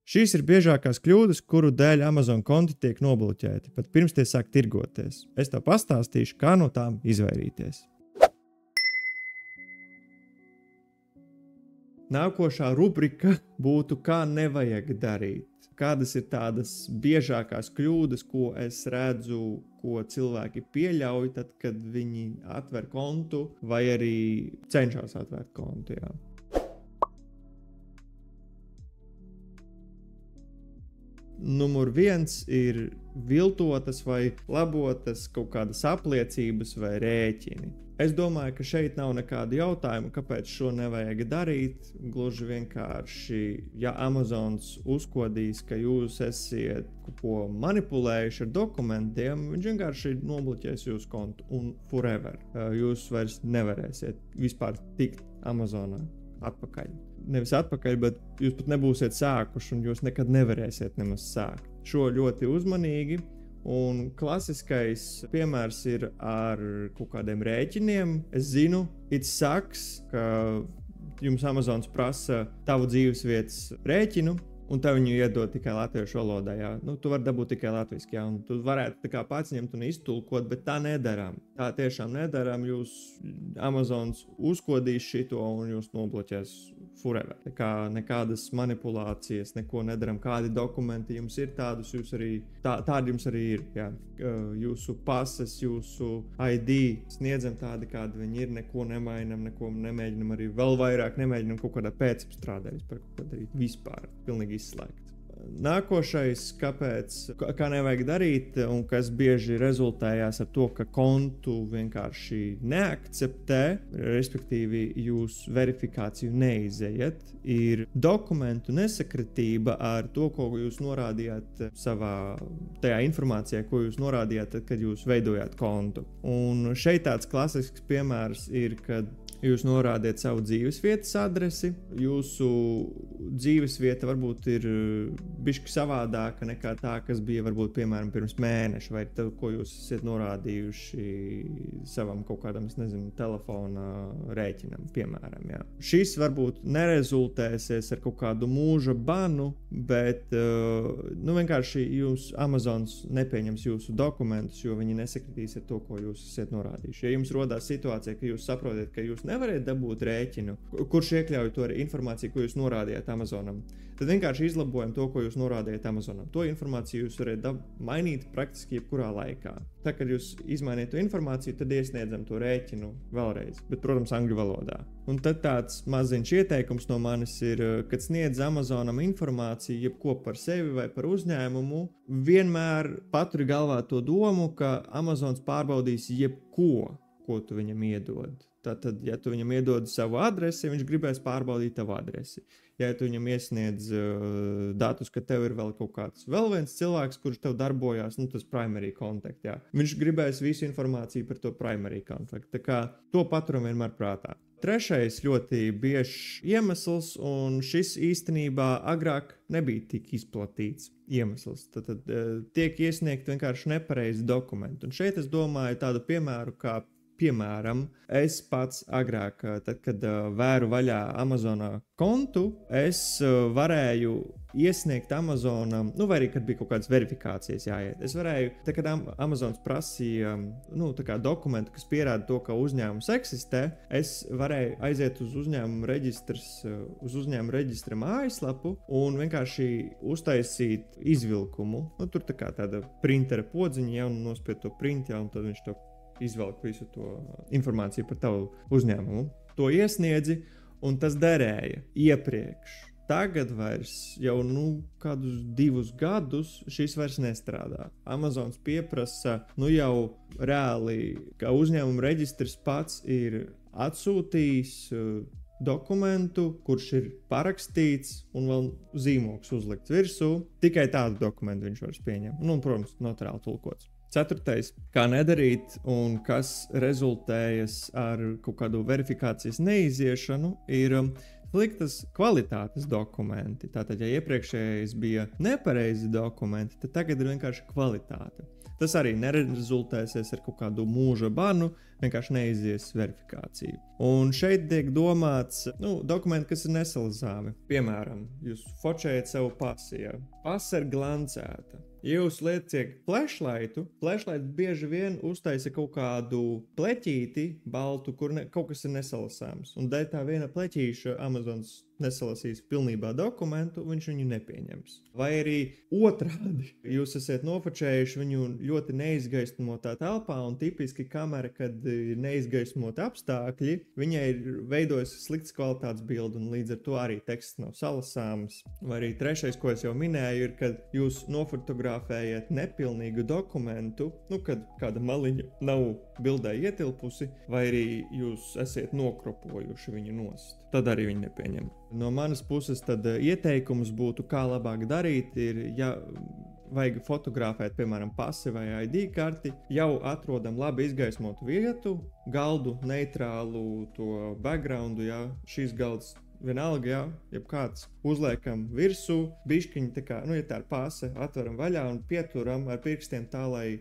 Šīs ir biežākās kļūdas, kuru dēļ Amazon konti tiek nobloķēti, pat pirms tie sāk tirgoties. Es tev pastāstīšu, kā no tām izvairīties. Nākošā rubrika būtu, kā nevajag darīt. Kādas ir tādas biežākās kļūdas, ko es redzu, ko cilvēki pieļauj, tad, kad viņi atver kontu vai arī cenšas atvērt kontu, jā. Numur 1 ir viltotas vai labotas kaut kādas apliecības vai rēķini. Es domāju, ka šeit nav nekādu jautājumu, kāpēc šo nevajag darīt. Gluži vienkārši, ja Amazons uzkodīs, ka jūs esat ko manipulējuši ar dokumentiem, viņš vienkārši nobloķēs jūsu kontu un forever. Jūs vairs nevarēsiet vispār tikt Amazonā atpakaļ. Nevis atpakaļ, bet jūs pat nebūsiet sākuši un jūs nekad nevarēsiet nemaz sākt. Šo ļoti uzmanīgi. Un klasiskais piemērs ir ar kaut kādiem rēķiniem. Es zinu, it sucks, ka jums Amazons prasa tavu dzīvesvietas rēķinu, un tev viņu iedod tikai latviešu valodā. Jā. Tu vari dabūt tikai latviski, jā, un tu varētu tā kā pats ņemt un iztulkot, bet tā nedarām. Tā tiešām nedarām. Jūs Amazons uzkodīs šito un jūs nobloķēs forever. Tā kā nekādas manipulācijas, neko nedaram. Kādi dokumenti jums ir, tādus jūs arī, tādi jums arī ir. Jā. Jūsu pases, jūsu ID sniedzam tādi, kādi viņi ir, neko nemainam, neko nemēģinam arī vēl vairāk, nemēģinam kaut kādā pēcapstrādē vispār kaut ko darīt. Vispār, pilnīgi izslēgt. Nākošais, kā nevajag darīt un kas bieži rezultējās ar to, ka kontu vienkārši neakceptē, respektīvi jūs verifikāciju neizejat, ir dokumentu nesakritība ar to, ko jūs norādījāt tajā informācijā, ko jūs norādījāt, kad jūs veidojāt kontu. Un šeit tāds klasisks piemērs ir, kad jūs norādiet savu dzīvesvietas adresi. Jūsu dzīvesvieta varbūt ir bišķi savādāka nekā tā, kas bija varbūt, piemēram, pirms mēneša, vai to, ko jūs esat norādījuši savam kaut kādam, es nezinu, telefona rēķinam, piemēram. Jā. Šis varbūt nerezultēsies ar kaut kādu mūža banu, bet vienkārši jūs Amazons nepieņems jūsu dokumentus, jo viņi nesakritīs ar to, ko jūs esat norādījuši. Ja jums rodās situācija, ka jūs saprotat, ka jūs nevarat dabūt rēķinu, kurš iekļauj to informāciju, ko jūs norādījāt Amazonam, tad vienkārši izlabojam to, ko jūs norādījāt Amazonam. To informāciju jūs varat mainīt praktiski jebkurā laikā. Tā, kad jūs izmainiet to informāciju, tad iesniedzam to rēķinu vēlreiz, bet, protams, angļu valodā. Un tad tāds maziņš ieteikums no manis ir, kad sniedz Amazonam informāciju, jebko par sevi vai par uzņēmumu, vienmēr paturi galvā to domu, ka Amazons pārbaudīs jebko, ko tu viņam iedod. Tātad, ja tu viņam iedod savu adresi, viņš gribēs pārbaudīt tavu adresi. Ja tu viņam iesniedz datus, ka tev ir vēl viens cilvēks, kurš tev darbojās, tas primary contact, jā. Viņš gribēs visu informāciju par to primary contact. Tā kā to paturam vienmēr prātā. Trešais ļoti biežs iemesls, un šis īstenībā agrāk nebija tik izplatīts iemesls. Tad tiek iesniegt vienkārši nepareizi dokumenti. Un šeit es domāju tādu piemēru, kā piemēram, es pats agrāk, tad, kad vēru vaļā Amazonā kontu, es varēju iesniegt Amazonam, vai arī, kad bija kaut kādas verifikācijas jāiet. Es varēju, tad, kad Amazons prasīja dokumentu, kas pierāda to, ka uzņēmums eksistē, es varēju aiziet uz uzņēmuma reģistra mājaslapu un vienkārši uztaisīt izvilkumu. Tur tāda printera podziņa, un nospied to print, un tad viņš to izvelk visu to informāciju par tavu uzņēmumu. To iesniedzi, un tas derēja iepriekš. Tagad vairs jau kādus 2 gadus šis vairs nestrādā. Amazons pieprasa jau reāli, ka uzņēmuma reģistrs pats ir atsūtījis dokumentu, kurš ir parakstīts un vēl zīmogs uzlikts virsū. Tikai tādu dokumentu viņš vairs pieņem. Protams, notariāli tulkots. 4. kā nedarīt un kas rezultējas ar kaut kādu verifikācijas neiziešanu, ir sliktas kvalitātes dokumenti. Tātad, ja iepriekšējais bija nepareizi dokumenti, tad tagad ir vienkārši kvalitāte. Tas arī nerezultēsies ar kaut kādu mūža banu, vienkārši neizies verifikāciju. Un šeit tiek domāts, dokumenti, kas ir nesalazāmi. Piemēram, jūs fočējat savu pasi, ja? Pasa ir glancēta. Ja jūs lieciet flashlightu bieži vien uztaisa kaut kādu pleķīti baltu, kur kaut kas ir nesalasāms. Un dēļ tā viena pleķīša Amazons nesalasīs pilnībā dokumentu, viņš viņu nepieņems. Vai arī otrādi, jūs esat nofočējuši viņu ļoti neizgaismotā telpā, un tipiski kamera, kad ir neizgaismoti apstākļi, viņai ir veidojis slikts kvalitātes bildi, un līdz ar to arī teksts nav salasāms. Vai arī trešais, ko es jau minēju, ir, kad jūs nofotografējat nepilnīgu dokumentu, kad kāda maliņa nav bildē ietilpusi, vai arī jūs esat nokropojuši viņu nost. Tad arī viņi nepieņem. No manas puses tad ieteikums būtu, kā labāk darīt, ir, ja vajag fotografēt, piemēram, pasi vai ID karti, jau atrodam labi izgaismotu vietu, galdu, neitrālu to backgroundu, ja šīs galds vienalga, jebkāds uzliekam virsū, bišķiņi tā kā, ja tā ir pase, atveram vaļā un pieturam ar pirkstiem tā, lai,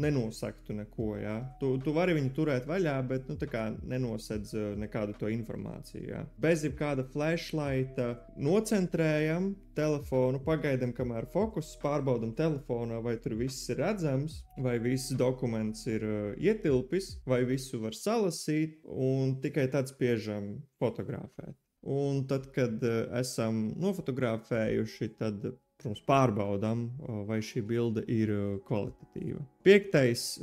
nenosaktu neko, jā. Tu vari viņu turēt vaļā, bet, tā kā nenosedz nekādu to informāciju, jā. Bez jebkāda flashlighta nocentrējam telefonu, pagaidam, kamēr fokus, pārbaudam telefonā, vai tur viss ir redzams, vai viss dokuments ir ietilpis, vai visu var salasīt, un tikai tad spiežam fotografēt. Un tad, kad esam nofotografējuši, tad, protams, pārbaudām, vai šī bilde ir kvalitatīva. 5.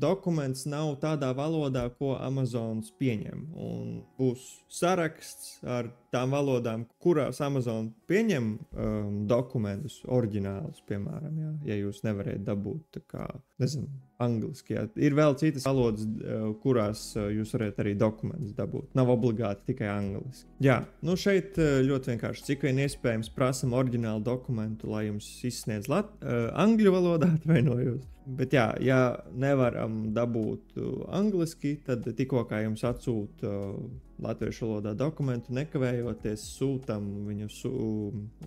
Dokuments nav tādā valodā, ko Amazons pieņem. Un būs saraksts ar tām valodām, kurās Amazon pieņem dokumentus, oriģinālus, piemēram, ja jūs nevarētu dabūt, angliski. Jā. Ir vēl citas valodas, kurās jūs varat arī dokumentus dabūt. Nav obligāti tikai angliski. Jā, šeit ļoti vienkārši, cik vien iespējams prasam oriģinālu dokumentu, lai jums izsniedz angļu valodā, atvainojos. Bet jā, ja nevaram dabūt angliski, tad tikko kā jums atsūt latviešu valodā dokumentu, nekavējoties sūtam viņu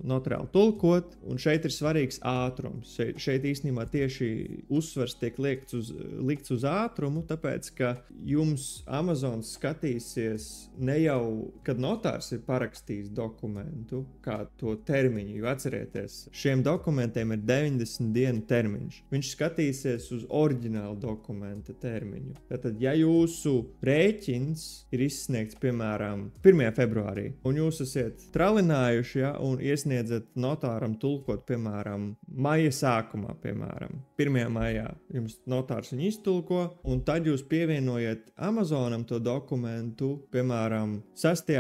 notariāli tulkot, un šeit ir svarīgs ātrums. Šeit īstenībā tieši uzsvars tiek likts uz ātrumu, tāpēc, ka jums Amazons skatīsies ne jau, kad notārs ir parakstījis dokumentu, kā to termiņu, jo atcerieties, šiem dokumentiem ir 90 dienu termiņš. Viņš skatīsies uz oriģinālu dokumenta termiņu. Tātad, ja jūsu rēķins ir izsniegts, piemēram, 1. februārī, un jūs esat tralinājuši, un iesniedzat notāram tulkot, piemēram, maija sākumā, piemēram, 1. maijā jums notārs viņu iztulko, un tad jūs pievienojat Amazonam to dokumentu, piemēram, 6.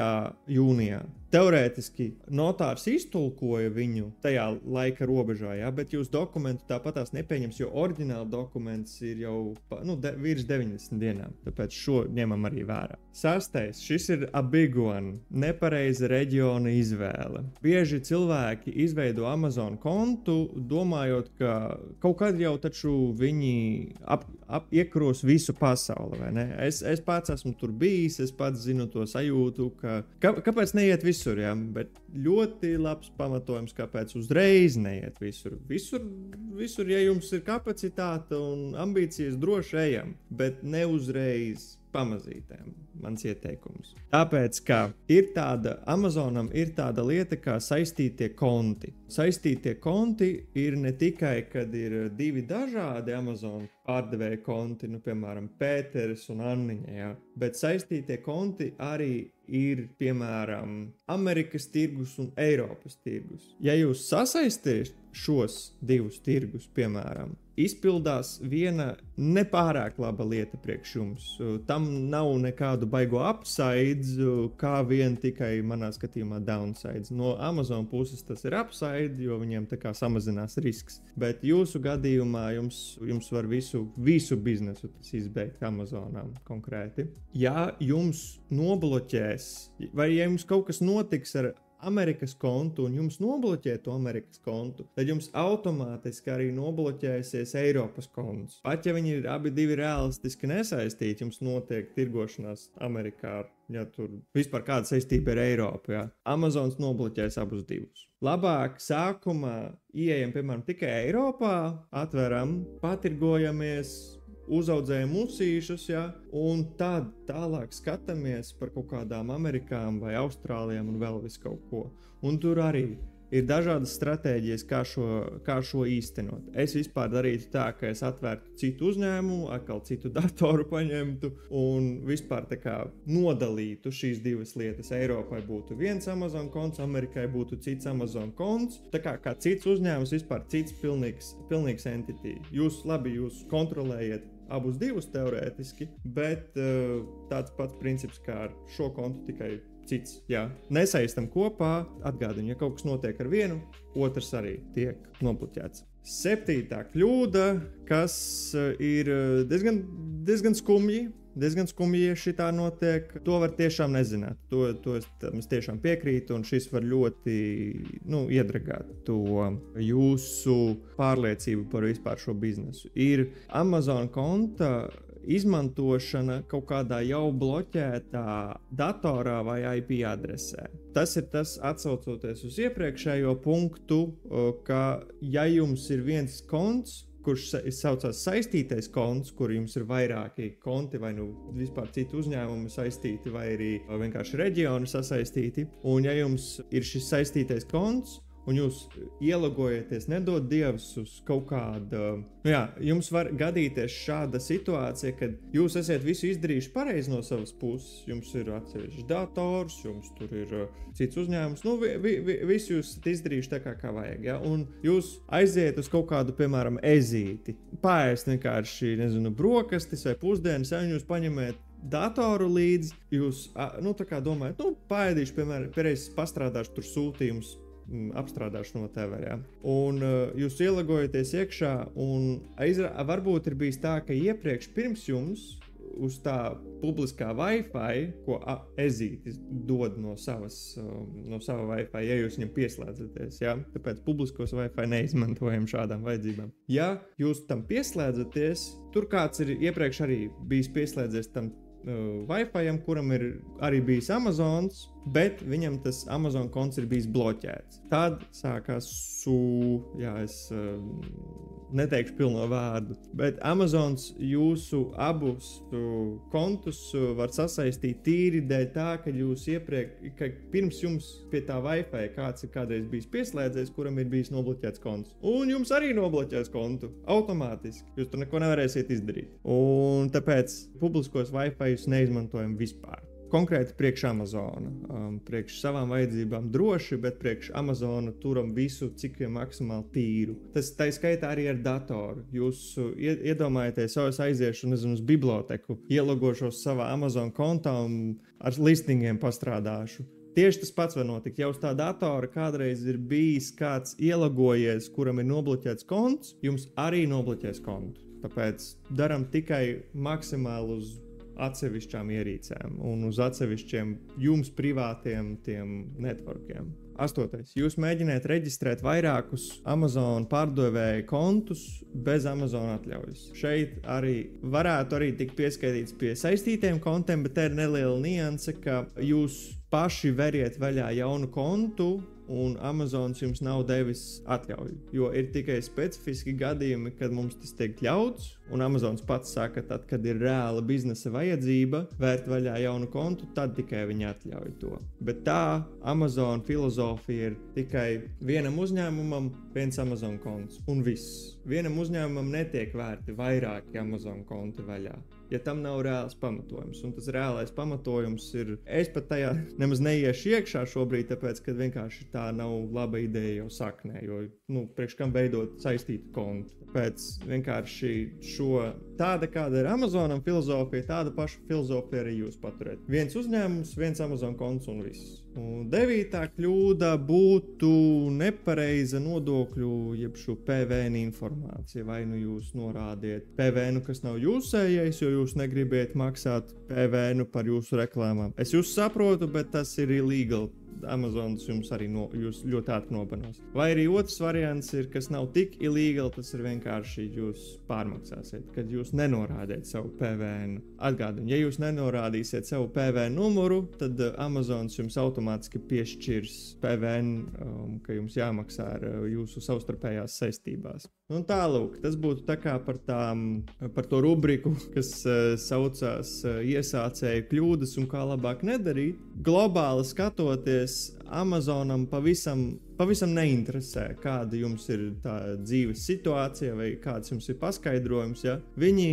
jūnijā. Teorētiski notārs iztulkoja viņu tajā laika robežā, bet jūs dokumentu tāpatās nepieņems, jo oriģināli dokuments ir jau virs 90 dienām. Tāpēc šo ņemam arī vērā. 6. Šis ir a big one. Nepareiza reģiona izvēle. Bieži cilvēki izveido Amazon kontu, domājot, ka kaut kad jau taču viņi iekros visu pasauli, vai ne? Es pats esmu tur bijis, es pats zinu to sajūtu, kāpēc neiet visur, bet ļoti labs pamatojums, kāpēc uzreiz neiet visur. Visur, ja jums ir kapacitāte un ambīcijas, droši ejam, bet ne uzreiz pamazītēm, mans ieteikums. Tāpēc, ka Amazonam ir tāda lieta kā saistītie konti. Saistītie konti ir ne tikai, kad ir 2 dažādi Amazon pārdevēja konti, piemēram, Pēteris un Anniņa, bet saistītie konti arī ir, piemēram, Amerikas tirgus un Eiropas tirgus. Ja jūs sasaistīs šos 2 tirgus, piemēram, izpildās viena nepārāk laba lieta priekš jums. Tam nav nekādu baigo upsides, kā vien tikai manā skatījumā downsides. No Amazon puses tas ir upside, jo viņiem tā kā samazinās risks. Bet jūsu gadījumā jums var visu biznesu tas izbeigt Amazonām konkrēti. Ja jums nobloķēs, vai ja jums kaut kas notiks ar Amerikas kontu un jums nobloķē to Amerikas kontu, tad jums automātiski arī nobloķēsies Eiropas konts. Pat ja viņi ir abi realistiski nesaistīti, jums notiek tirgošanās Amerikā, ja tur vispār kāda saistība ir Eiropa, Amazons nobloķēs abus 2. Labāk sākumā ieejam, piemēram, tikai Eiropā, atveram, patirgojamies, uzaudzējam musīšus, ja, un tad tālāk skatāmies par kaut kādām Amerikām vai Austrālijām un vēl visu kaut ko. Un tur arī ir dažādas stratēģijas, kā šo īstenot. Es vispār darītu tā, ka es atvērtu citu uzņēmumu, atkal citu datoru paņemtu un vispār tā kā nodalītu šīs divas lietas. Eiropai būtu viens Amazon konts, Amerikai būtu cits Amazon konts. Tā kā cits uzņēmums, vispār cits pilnīgs entity. Jūs kontrolējat abus divus teorētiski, bet tāds pats princips kā ar šo kontu, tikai cits, jā. Nesaistam kopā, atgādinu, ja kaut kas notiek ar vienu, otrs arī tiek nobloķēts. 7. kļūda, kas ir diezgan skumji, ja šitā notiek, to var tiešām nezināt. To es tiešām piekrītu, un šis var ļoti iedragāt to jūsu pārliecību par vispār šo biznesu. Ir Amazon konta izmantošana kaut kādā jau bloķētā datorā vai IP adresē. Tas ir tas, atsaucoties uz iepriekšējo punktu, ka ja jums ir viens konts, kurš saucās saistītais konts, kur jums ir vairāki konti vai vispār citu uzņēmumu saistīti vai arī vienkārši reģioni sasaistīti, un ja jums ir šis saistītais konts, un jūs ielogojaties, nedod Dievs uz kaut kādu, jums var gadīties šāda situācija, kad jūs esat visu izdarījuši pareizi no savas puses, jums ir atsevišķs dators, jums tur ir cits uzņēmums, visu jūs esat izdarījuši tā kā vajag, ja? Un jūs aiziet uz kaut kādu, piemēram, ezīti, paēst vienkārši, brokastis vai pusdienas, ja jūs paņemiet datoru līdzi, jūs, tā kā domājat, paēdīšu, piemēram, pēreiz pastrādāšu tur sūtījumus, apstrādāšu no TV, ja? Un jūs ielagojaties iekšā, un varbūt ir bijis tā, ka iepriekš pirms jums uz tā publiskā Wi-Fi, ko ezītis dod no sava Wi-Fi, ja jūs viņam pieslēdzaties, ja? Tāpēc publiskos Wi-Fi neizmantojam šādām vajadzībām. Ja jūs tam pieslēdzaties, tur kāds ir iepriekš arī bijis pieslēdzies tam Wi-Fi-am, kuram ir arī bijis Amazons, bet viņam tas Amazon konts ir bijis bloķēts. Tad sākās es neteikšu pilno vārdu, bet Amazons jūsu abus kontus var sasaistīt tīri dēļ tā, ka ka pirms jums pie tā Wi-Fi kāds ir kādreiz bijis pieslēdzies, kuram ir bijis nobloķēts konts. Un jums arī nobloķēs kontu automātiski. Jūs tur neko nevarēsiet izdarīt. Un tāpēc publiskos Wi-Fi jūs neizmantojam vispār. Konkrēti priekš Amazona, priekš savām vajadzībām droši, bet priekš Amazona turam visu, cik vien maksimāli tīru. Tas tā skaitā arī ar datoru. Jūs iedomājaties, es aiziešu, uz biblioteku, ielogošos savā Amazon kontā un ar listingiem pastrādāšu. Tieši tas pats var notikt. Ja uz tā datora kādreiz ir bijis kāds ielogojies, kuram ir nobloķēts konts, jums arī nobloķēs kontu. Tāpēc daram tikai maksimāli uz atsevišķām ierīcēm un uz atsevišķiem jums privātiem tiem networkiem. 8. Jūs mēģiniet reģistrēt vairākus Amazon pārdevēju kontus bez Amazon atļaujas. Šeit varētu arī tikt pieskaitīts pie saistītiem kontiem, bet te ir neliela nianse, ka jūs paši veriet vaļā jaunu kontu un Amazons jums nav devis atļauju, jo ir tikai specifiski gadījumi, kad mums tas tiek ļauts, un Amazons pats saka, tad, kad ir reāla biznesa vajadzība vērt vaļā jaunu kontu, tad tikai viņi atļauj to. Bet tā Amazon filozofija ir tikai vienam uzņēmumam viens Amazon konts, un viss. Vienam uzņēmumam netiek vērti vairāki Amazon konti vaļā, ja tam nav reāls pamatojums. Un tas reālais pamatojums ir, es pat tajā nemaz neiešu iekšā šobrīd, tāpēc, ka vienkārši tā nav laba ideja jau saknē, jo, priekš kam veidot saistītu kontu. Tāpēc vienkārši tāda, kāda ir Amazonam filozofija, tāda paša filozofija arī jūs paturēt. Viens uzņēmums, viens Amazon konts un viss. Un 9. kļūda būtu nepareiza nodokļu, jeb šo PVN informācija. Vai jūs norādiet PVN, kas nav jūsējais, jo jūs negribiet maksāt PVN par jūsu reklāmām. Es jūs saprotu, bet tas ir illegal. Amazons jums arī jūs ļoti ātri nobanos. Vai arī otrs variants ir, kas nav tik illegāli, tas ir vienkārši jūs pārmaksāsiet, kad jūs nenorādiet savu PVN. Atgādini, ja jūs nenorādīsiet savu PVN numuru, tad Amazons jums automātiski piešķirs PVN, ka jums jāmaksā ar jūsu savstarpējās saistībās. Un tālūk, tas būtu tā kā par to rubriku, kas saucās iesācēju kļūdas un kā labāk nedarīt. Globāli skatoties, Amazonam pavisam neinteresē, kāda jums ir tā dzīves situācija vai kāds jums ir paskaidrojums. Ja? Viņi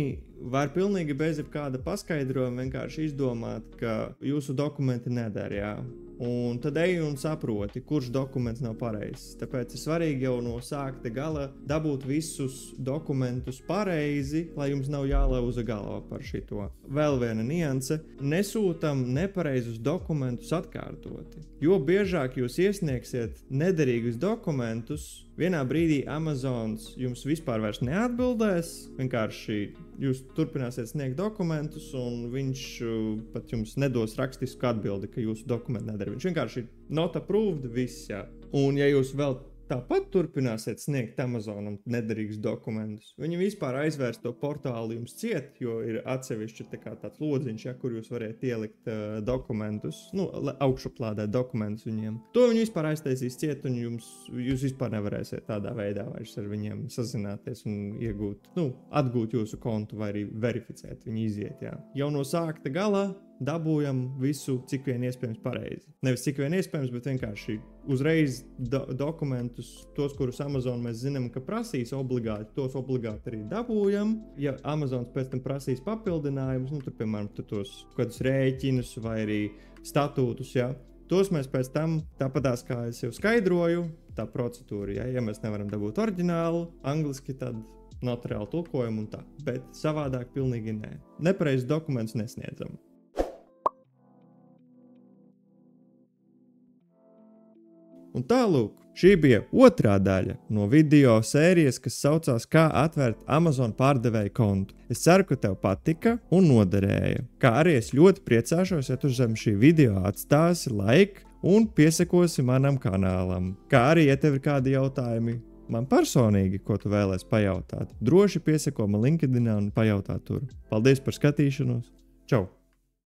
var pilnīgi bez jebkāda paskaidrojuma vienkārši izdomāt, ka jūsu dokumenti neder. Ja? Un tad ej un saproti, kurš dokuments nav pareizs. Tāpēc ir svarīgi jau no sākta gala dabūt visus dokumentus pareizi, lai jums nav jālauza galva par šito. Vēl viena nianse – nesūtam nepareizus dokumentus atkārtoti. Jo biežāk jūs iesniegsiet nederīgus dokumentus, vienā brīdī Amazons jums vispār vairs neatbildēs, vienkārši jūs turpināsiet sniegt dokumentus, un viņš pat jums nedos rakstisku atbildi, ka jūsu dokumenti neder. Viņš vienkārši not approved, viss, jā. Un ja jūs vēl tāpat turpināsiet sniegt Amazonam nederīgus dokumentus, viņi vispār aizvērs to portālu jums ciet, jo ir atsevišķi tāds lodziņš, ja, kur jūs varētu ielikt dokumentus, augšuplādēt dokumentus viņiem. To viņi vispār aiztaisīs ciet, un jūs vispār nevarēsiet tādā veidā vairs ar viņiem sazināties un atgūt jūsu kontu vai arī verificēt, viņi iziet, jā. Jau no sākta galā dabūjam visu, cik vien iespējams pareizi. Nevis cik vien iespējams, bet vienkārši uzreiz dokumentus, tos, kurus Amazon mēs zinām, ka prasīs obligāti, tos obligāti arī dabūjam. Ja Amazons pēc tam prasīs papildinājumus, tur, piemēram, tos kādus rēķinus vai arī statūtus, ja, tos mēs pēc tam, tāpatās kā es jau skaidroju, tā procedūra, ja mēs nevaram dabūt oriģinālu, angliski tad notariālu tulkojumu un tā, bet savādāk pilnīgi nē. Nepareizus dokumentus nesniedzam. Un tālūk, šī bija otrā daļa no video sērijas, kas saucās Kā atvērt Amazon pārdevēju kontu. Es ceru, ka tev patika un noderēja. Kā arī es ļoti priecāšos, ja tu zem šī video atstāsi like un piesakosi manam kanālam. Kā arī, ja tev ir kādi jautājumi man personīgi, ko tu vēlēsi pajautāt, droši piesako man LinkedInā un pajautā tur. Paldies par skatīšanos. Čau!